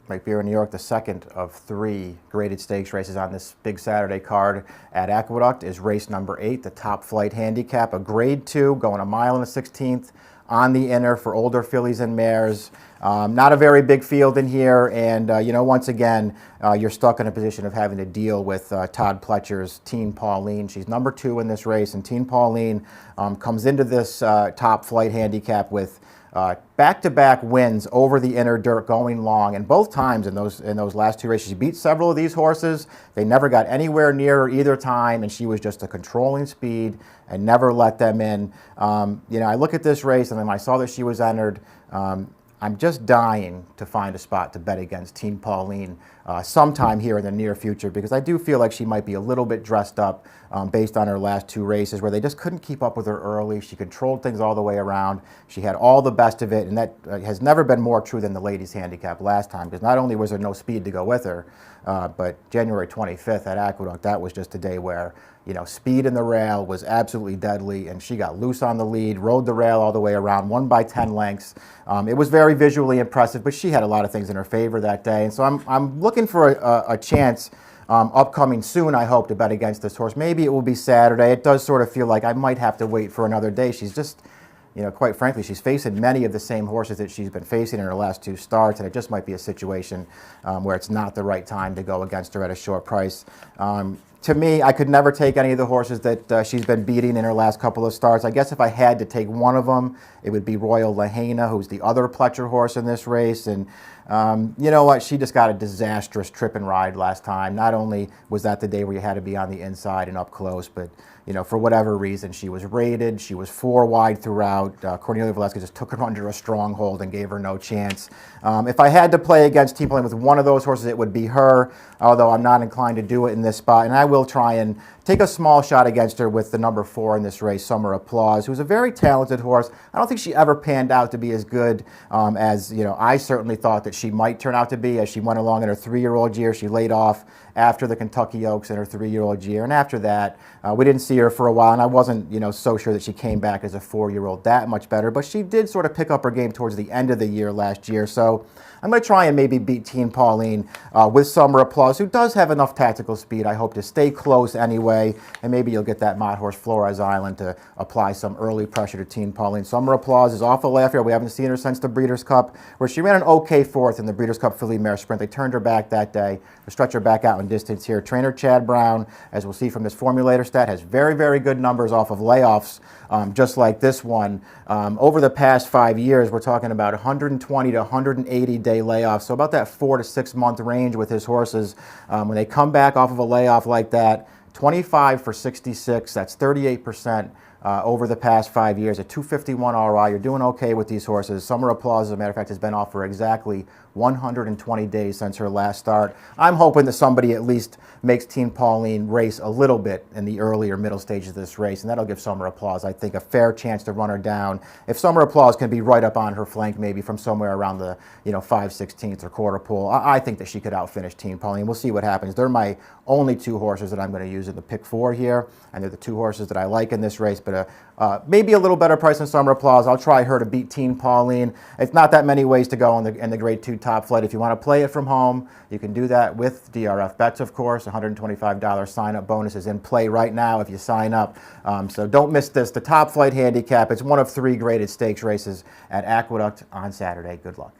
Mike Beer in New York, the second of 3 graded stakes races on this big Saturday card at Aqueduct is race number 8, the Top Flight Handicap, a grade 2, going 1 mile and a 16th on the inner for older fillies and mares. Not a very big field in here, and you know, once again, you're stuck in a position of having to deal with Todd Pletcher's Teen Pauline. She's number 2 in this race, and Teen Pauline comes into this Top Flight Handicap with back-to-back wins over the inner dirt going long, and both times in those last 2 races, she beat several of these horses. They never got anywhere near her either time, and she was just a controlling speed and never let them in. You know, I look at this race, and then I saw that she was entered. I'm just dying to find a spot to bet against Teen Pauline sometime here in the near future, because I do feel like she might be a little bit dressed up based on her last 2 races where they just couldn't keep up with her early. She controlled things all the way around. She had all the best of it, and that has never been more true than the ladies handicap last time, because not only was there no speed to go with her, but January 25th at Aqueduct, that was just a day where, you know, speed in the rail was absolutely deadly, and she got loose on the lead, rode the rail all the way around, won by 10 lengths. It was very visually impressive, but she had a lot of things in her favor that day, and so I'm looking for a chance upcoming soon, I hope, to bet against this horse. Maybe it will be Saturday. It does sort of feel like I might have to wait for another day. She's just, you know, quite frankly, she's facing many of the same horses that she's been facing in her last 2 starts, and it just might be a situation where it's not the right time to go against her at a short price. To me, I could never take any of the horses that she's been beating in her last couple of starts. I guess if I had to take one of them, it would be Royal Lahaina, who's the other Pletcher horse in this race. And you know what? She just got a disastrous trip and ride last time. Not only was that the day where you had to be on the inside and up close, but you know, for whatever reason, she was rated. She was 4 wide throughout. Cornelia Velasquez just took her under a stronghold and gave her no chance. If I had to play against Teen Pauline with one of those horses, it would be her, although I'm not inclined to do it in this spot. And I will try and take a small shot against her with the number 4 in this race, Summer Applause, who's a very talented horse. I don't think she ever panned out to be as good as, you know, I certainly thought that she might turn out to be as she went along in her 3-year-old year. She laid off after the Kentucky Oaks in her 3-year-old year, and after that, we didn't see her for a while, and I wasn't, you know, so sure that she came back as a 4-year-old that much better, but she did sort of pick up her game towards the end of the year last year, so I'm going to try and maybe beat Teen Pauline with Summer Applause, who does have enough tactical speed, I hope, to stay close anyway, and maybe you'll get that Mott horse Flores Island to apply some early pressure to Teen Pauline. Summer Applause is off a laugh here. We haven't seen her since the Breeders' Cup, where she ran an okay 4th in the Breeders' Cup Filly Mare Sprint. They turned her back that day. They stretch her back out in distance here. Trainer Chad Brown, as we'll see from this formulator stat, has very, very good numbers off of layoffs, just like this one. Over the past 5 years, we're talking about 120 to 180 day layoffs, so about that 4 to 6 month range with his horses. When they come back off of a layoff like that, 25 for 66, that's 38%. Over the past 5 years, a 251 RI. You're doing okay with these horses. Summer Applause, as a matter of fact, has been off for exactly 120 days since her last start. I'm hoping that somebody at least makes Teen Pauline race a little bit in the earlier middle stages of this race, and that'll give Summer Applause, I think, a fair chance to run her down. If Summer Applause can be right up on her flank, maybe from somewhere around the 5/16 or quarter pole, I think that she could outfinish Teen Pauline. We'll see what happens. They're my only 2 horses that I'm going to use in the pick 4 here, and they're the 2 horses that I like in this race, but maybe a little better price than Summer Applause. I'll try her to beat Teen Pauline. It's not that many ways to go in the grade 2 Top Flight. If you want to play it from home, you can do that with DRF bets, of course. $125 sign-up bonus is in play right now if you sign up. So don't miss this. The Top Flight Handicap. It's one of 3 graded stakes races at Aqueduct on Saturday. Good luck.